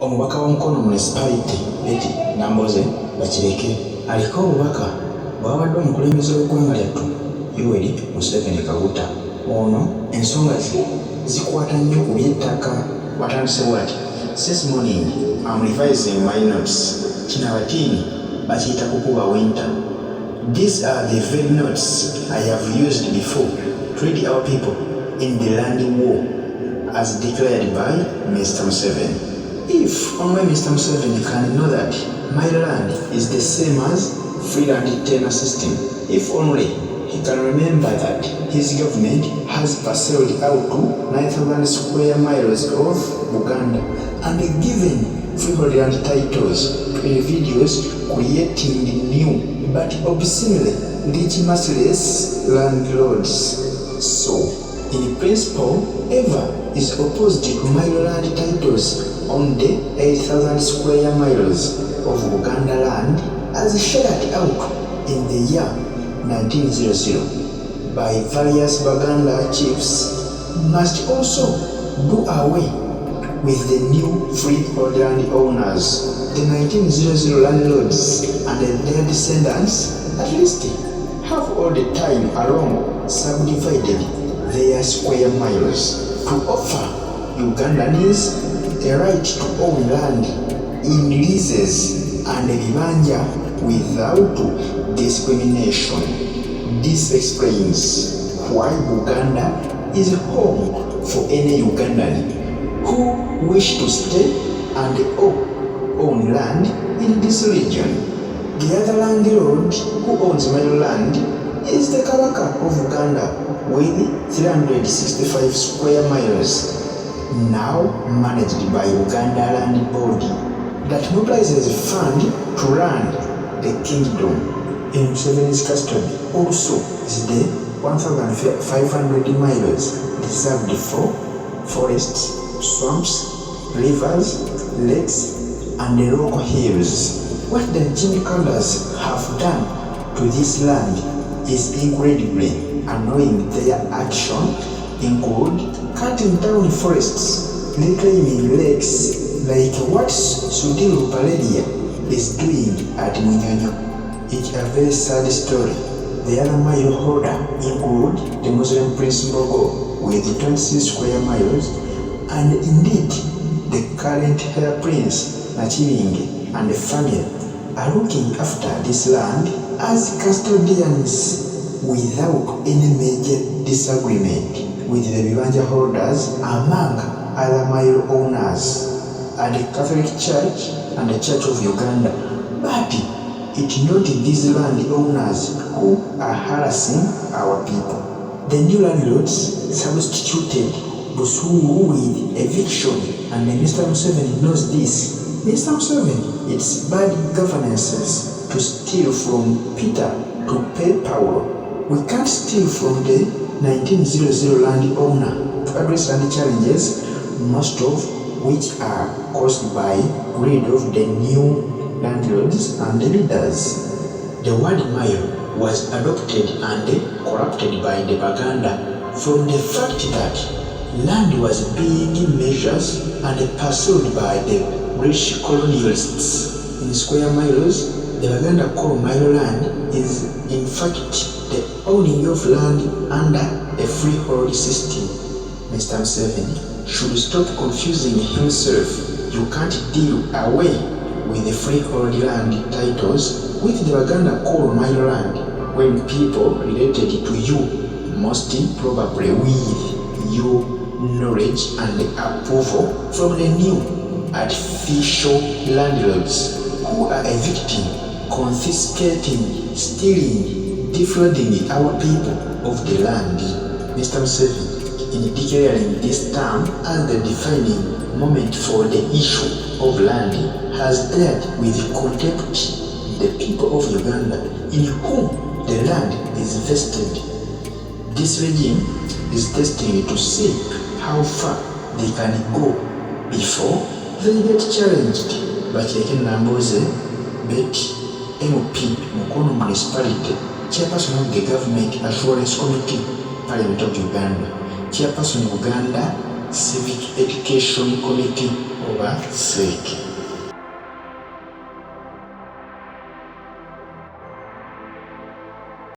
Omubaka wa Mukono municipality Betty Nambooze bakireke aliko obubaka bwabadde omukulembeze w'eggwanga lyattu Yoweri Museveni Kaguta. Ono ensonga zikwata nnyo ku by'ettaka. Watandise bw'ati: Since morning I'm revising my notes. Kino abatiini bakiyita kukuba winter. These are the very notes I have used before to lead our people in the land war as declared by Mr. Museveni. If only Mr. Museveni can know that my land is the same as free land tenure system, if only he can remember that his government has parceled out to 9,000 square miles of Uganda and given freehold land titles to individuals creating new but obscenely rich merciless landlords. So, in principle, whoever is opposed to my land titles on the 8,000 square miles of Uganda land as shared out in the year 1900 by various Baganda chiefs must also do away with the new freehold land owners. The 1900 landlords and their descendants at least have all the time along subdivided their square miles to offer Ugandans a right to own land in leases and vibanja without discrimination. This explains why Uganda is home for any Ugandan who wish to stay and own land in this region. The other landlord who owns my land is the Kabaka of Uganda with 365 square miles, now managed by Uganda Land Board, that mobilizes fund to run the kingdom in Museveni's custody. Also is the 1,500 miles reserved for forests, swamps, rivers, lakes, and the local hills. What the Jim Kanders have done to this land is incredibly annoying. Their action include cutting down forests, reclaiming lakes, like what Sudiru Paleria is doing at Munyonyo. It's a very sad story. The other mile holder include the Muslim Prince Mbogo with 26 square miles, and indeed the current heir Prince Nachiringi and the family are looking after this land as custodians without any major disagreement with the vibanja holders among other mile owners at the Catholic Church and the Church of Uganda. But it not these land owners who are harassing our people. The new landlords substituted Busuru with eviction, and Mr. Museveni knows this. Mr. Museveni, it's bad governances to steal from Peter to pay Paulo. We can't steal from the 1900 land owner to address land challenges, most of which are caused by greed of the new landlords and the leaders. The word mile was adopted and corrupted by the Baganda from the fact that land was being measured and parceled by the British colonialists in square miles. The Baganda call mile land is in fact the owning of land under a freehold system. Mr. Museveni should stop confusing himself. You can't deal away with the freehold land titles with the Baganda call mile land when people related to you, most probably with your knowledge and approval from the new artificial landlords who are evicting, confiscating, stealing, defrauding our people of the land. Mr. Museveni, in declaring this term as the defining moment for the issue of land, has dealt with contempt the people of Uganda in whom the land is vested. This regime is destined to see how far they can go before they get challenged. Bakireke Nambooze, Betty, MP, Mukono Municipality, Chairperson of the Government Assurance Committee, Parliament of Uganda, Chairperson of Uganda Civic Education Committee, oba fake.